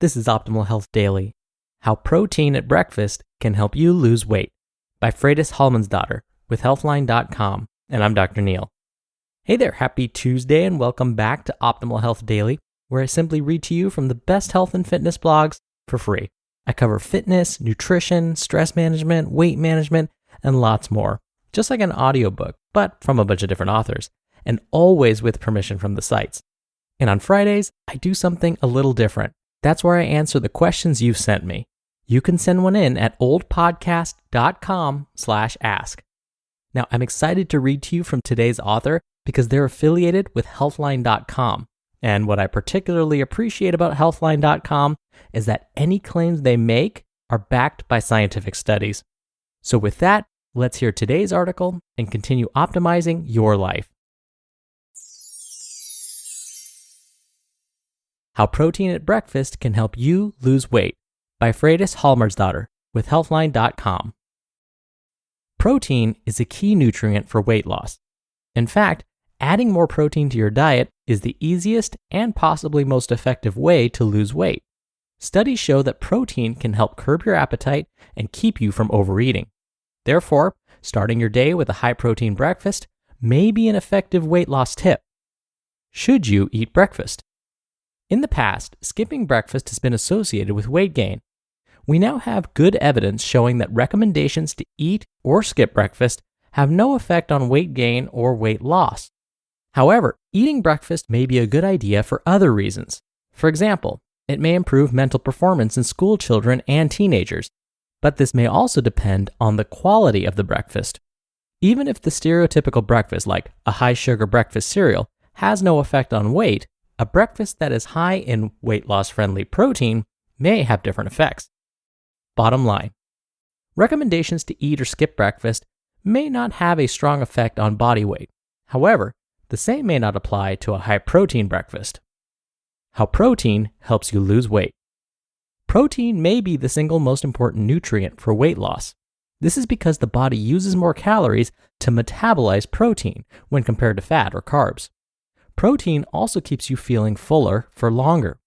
This is Optimal Health Daily. How protein at breakfast can help you lose weight by Freydis Hjalmarsdottir with Healthline.com, and I'm Dr. Neil. Hey there, happy Tuesday and welcome back to Optimal Health Daily, where I simply read to you from the best health and fitness blogs for free. I cover fitness, nutrition, stress management, weight management, and lots more, just like an audiobook, but from a bunch of different authors, and always with permission from the sites. And on Fridays, I do something a little different. That's where I answer the questions you've sent me. You can send one in at oldpodcast.com/ask. Now, I'm excited to read to you from today's author because they're affiliated with Healthline.com. And what I particularly appreciate about Healthline.com is that any claims they make are backed by scientific studies. So with that, let's hear today's article and continue optimizing your life. How Protein at Breakfast Can Help You Lose Weight by Freydis Hjalmarsdottir with Healthline.com. Protein is a key nutrient for weight loss. In fact, adding more protein to your diet is the easiest and possibly most effective way to lose weight. Studies show that protein can help curb your appetite and keep you from overeating. Therefore, starting your day with a high-protein breakfast may be an effective weight loss tip. Should you eat breakfast? In the past, skipping breakfast has been associated with weight gain. We now have good evidence showing that recommendations to eat or skip breakfast have no effect on weight gain or weight loss. However, eating breakfast may be a good idea for other reasons. For example, it may improve mental performance in school children and teenagers, but this may also depend on the quality of the breakfast. Even if the stereotypical breakfast, like a high-sugar breakfast cereal, has no effect on weight, a breakfast that is high in weight loss-friendly protein may have different effects. Bottom line, recommendations to eat or skip breakfast may not have a strong effect on body weight. However, the same may not apply to a high-protein breakfast. How protein helps you lose weight. Protein may be the single most important nutrient for weight loss. This is because the body uses more calories to metabolize protein when compared to fat or carbs. Protein also keeps you feeling fuller for longer.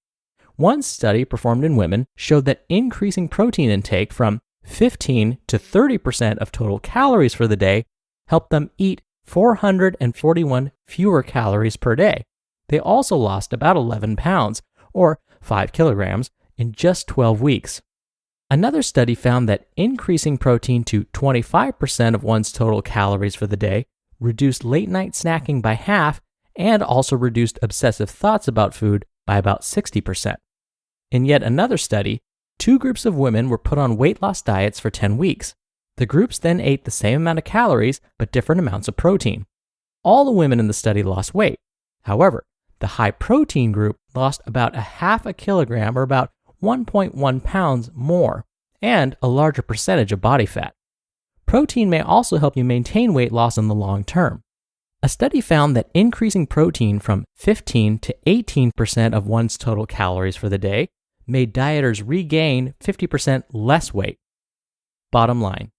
One study performed in women showed that increasing protein intake from 15 to 30% of total calories for the day helped them eat 441 fewer calories per day. They also lost about 11 pounds, or 5 kilograms, in just 12 weeks. Another study found that increasing protein to 25% of one's total calories for the day reduced late-night snacking by half and also reduced obsessive thoughts about food by about 60%. In yet another study, 2 groups of women were put on weight loss diets for 10 weeks. The groups then ate the same amount of calories but different amounts of protein. All the women in the study lost weight. However, the high protein group lost about a half a kilogram or about 1.1 pounds more and a larger percentage of body fat. Protein may also help you maintain weight loss in the long term. A study found that increasing protein from 15 to 18% of one's total calories for the day made dieters regain 50% less weight. Bottom line,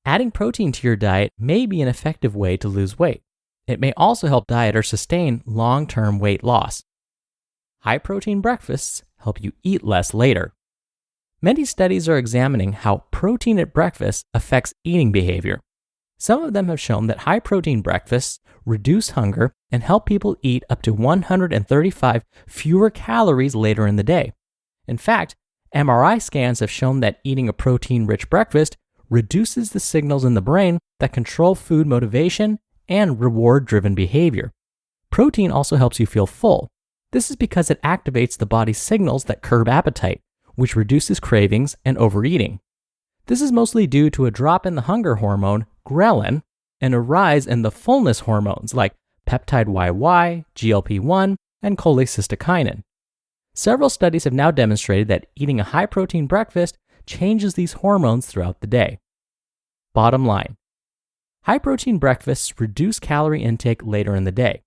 adding protein to your diet may be an effective way to lose weight. It may also help dieters sustain long-term weight loss. High-protein breakfasts help you eat less later. Many studies are examining how protein at breakfast affects eating behavior. Some of them have shown that high-protein breakfasts reduce hunger and help people eat up to 135 fewer calories later in the day. In fact, MRI scans have shown that eating a protein-rich breakfast reduces the signals in the brain that control food motivation and reward-driven behavior. Protein also helps you feel full. This is because it activates the body's signals that curb appetite, which reduces cravings and overeating. This is mostly due to a drop in the hunger hormone, ghrelin, and a rise in the fullness hormones like peptide YY, GLP-1, and cholecystokinin. Several studies have now demonstrated that eating a high-protein breakfast changes these hormones throughout the day. Bottom line, high-protein breakfasts reduce calorie intake later in the day.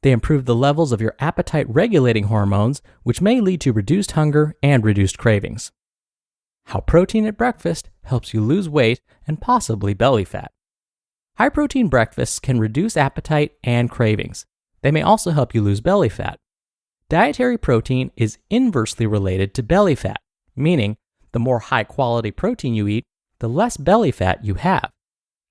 They improve the levels of your appetite-regulating hormones, which may lead to reduced hunger and reduced cravings. How protein at breakfast helps you lose weight and possibly belly fat. High-protein breakfasts can reduce appetite and cravings. They may also help you lose belly fat. Dietary protein is inversely related to belly fat, meaning the more high-quality protein you eat, the less belly fat you have.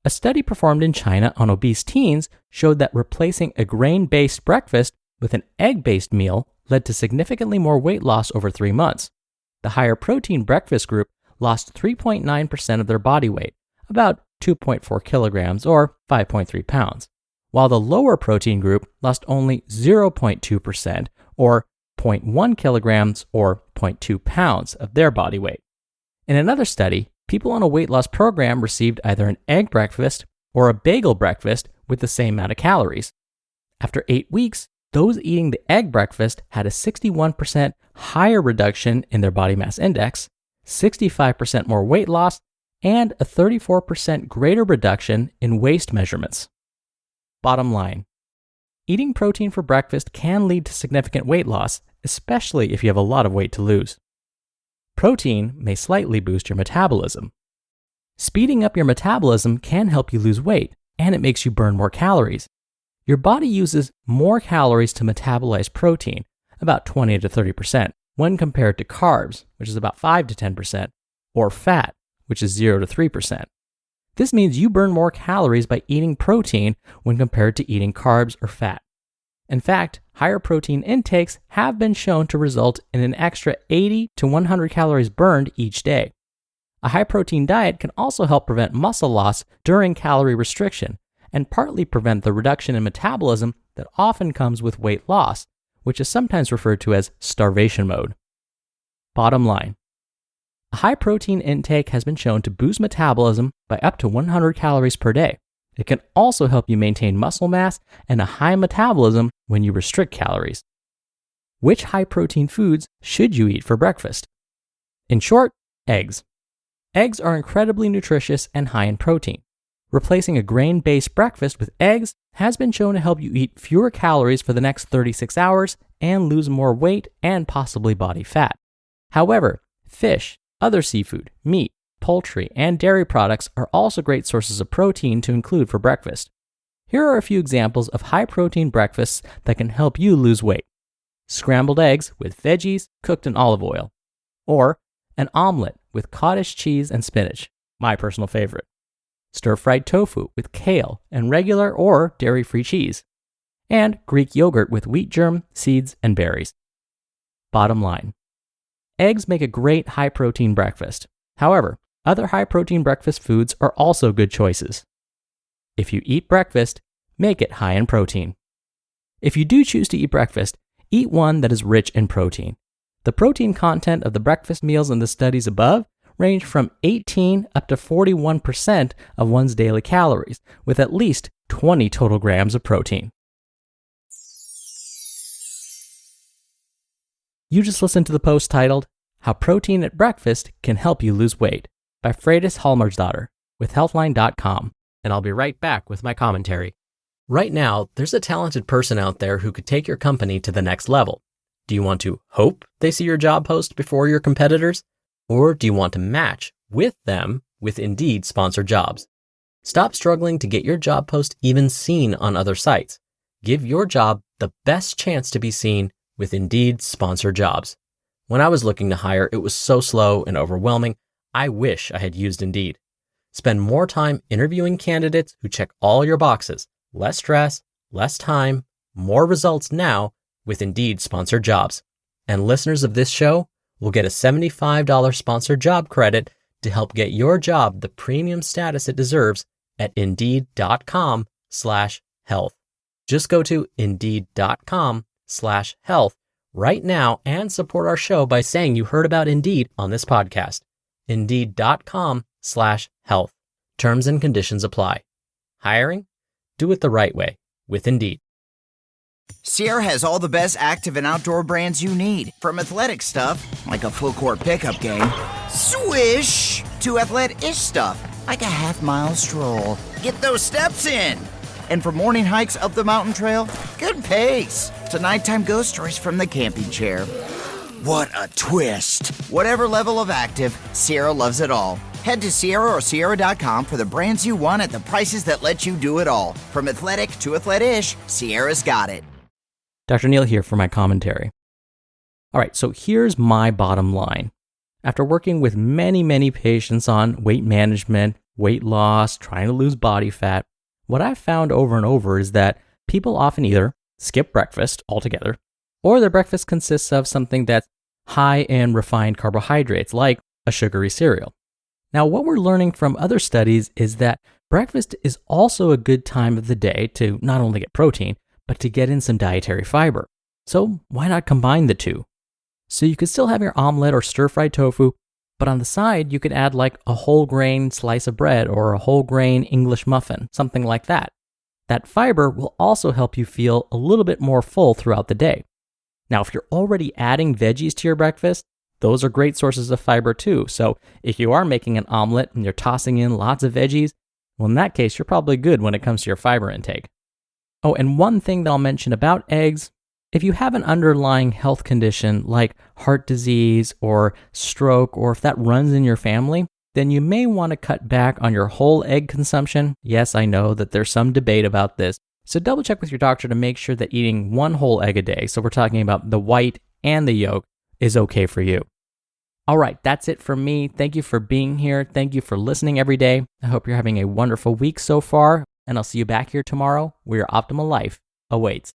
A study performed in China on obese teens showed that replacing a grain-based breakfast with an egg-based meal led to significantly more weight loss over 3 months. The higher protein breakfast group lost 3.9% of their body weight, about 2.4 kilograms or 5.3 pounds, while the lower protein group lost only 0.2% or 0.1 kilograms or 0.2 pounds of their body weight. In another study, people on a weight loss program received either an egg breakfast or a bagel breakfast with the same amount of calories. After 8 weeks, those eating the egg breakfast had a 61% higher reduction in their body mass index, 65% more weight loss, and a 34% greater reduction in waist measurements. Bottom line, eating protein for breakfast can lead to significant weight loss, especially if you have a lot of weight to lose. Protein may slightly boost your metabolism. Speeding up your metabolism can help you lose weight, and it makes you burn more calories. Your body uses more calories to metabolize protein, about 20 to 30%, when compared to carbs, which is about 5 to 10%, or fat, which is 0 to 3%. This means you burn more calories by eating protein when compared to eating carbs or fat. In fact, higher protein intakes have been shown to result in an extra 80 to 100 calories burned each day. A high-protein diet can also help prevent muscle loss during calorie restriction and partly prevent the reduction in metabolism that often comes with weight loss, which is sometimes referred to as starvation mode. Bottom line, a high-protein intake has been shown to boost metabolism by up to 100 calories per day. It can also help you maintain muscle mass and a high metabolism when you restrict calories. Which high-protein foods should you eat for breakfast? In short, eggs. Eggs are incredibly nutritious and high in protein. Replacing a grain-based breakfast with eggs has been shown to help you eat fewer calories for the next 36 hours and lose more weight and possibly body fat. However, fish, other seafood, meat, poultry, and dairy products are also great sources of protein to include for breakfast. Here are a few examples of high-protein breakfasts that can help you lose weight. Scrambled eggs with veggies cooked in olive oil, or an omelet with cottage cheese and spinach, my personal favorite. Stir-fried tofu with kale and regular or dairy-free cheese, and Greek yogurt with wheat germ, seeds, and berries. Bottom line, eggs make a great high-protein breakfast. However, other high-protein breakfast foods are also good choices. If you eat breakfast, make it high in protein. If you do choose to eat breakfast, eat one that is rich in protein. The protein content of the breakfast meals in the studies above range from 18 up to 41% of one's daily calories, with at least 20 total grams of protein. You just listened to the post titled, How Protein at Breakfast Can Help You Lose Weight by Freydis Hjalmarsdottir with Healthline.com, and I'll be right back with my commentary. Right now, there's a talented person out there who could take your company to the next level. Do you want to hope they see your job post before your competitors? Or do you want to match with them with Indeed sponsored jobs? Stop struggling to get your job post even seen on other sites. Give your job the best chance to be seen with Indeed sponsored jobs. When I was looking to hire, it was so slow and overwhelming. I wish I had used Indeed. Spend more time interviewing candidates who check all your boxes. Less stress, less time, more results now with Indeed sponsored jobs. And listeners of this show will get a $75 sponsored job credit to help get your job the premium status it deserves at Indeed.com/health. Just go to Indeed.com/health right now and support our show by saying you heard about Indeed on this podcast. Indeed.com/health. Terms and conditions apply. Hiring? Do it the right way with Indeed. Sierra has all the best active and outdoor brands you need. From athletic stuff, like a full court pickup game, swish, to athlete-ish stuff, like a half-mile stroll. Get those steps in. And for morning hikes up the mountain trail, good pace. To nighttime ghost stories from the camping chair. What a twist. Whatever level of active, Sierra loves it all. Head to Sierra or Sierra.com for the brands you want at the prices that let you do it all. From athletic to athlete-ish, Sierra's got it. Dr. Neal here for my commentary. All right, so here's my bottom line. After working with many patients on weight management, weight loss, trying to lose body fat, what I've found over and over is that people often either skip breakfast altogether, or their breakfast consists of something that's high in refined carbohydrates, like a sugary cereal. Now, what we're learning from other studies is that breakfast is also a good time of the day to not only get protein, but to get in some dietary fiber. So why not combine the two? So you could still have your omelet or stir-fried tofu, but on the side, you could add like a whole grain slice of bread or a whole grain English muffin, something like that. That fiber will also help you feel a little bit more full throughout the day. Now, if you're already adding veggies to your breakfast, those are great sources of fiber too. So if you are making an omelet and you're tossing in lots of veggies, well, in that case, you're probably good when it comes to your fiber intake. Oh, and one thing that I'll mention about eggs, if you have an underlying health condition like heart disease or stroke, or if that runs in your family, then you may want to cut back on your whole egg consumption. Yes, I know that there's some debate about this. So double check with your doctor to make sure that eating one whole egg a day, so we're talking about the white and the yolk, is okay for you. All right, that's it for me. Thank you for being here. Thank you for listening every day. I hope you're having a wonderful week so far, and I'll see you back here tomorrow where your optimal life awaits.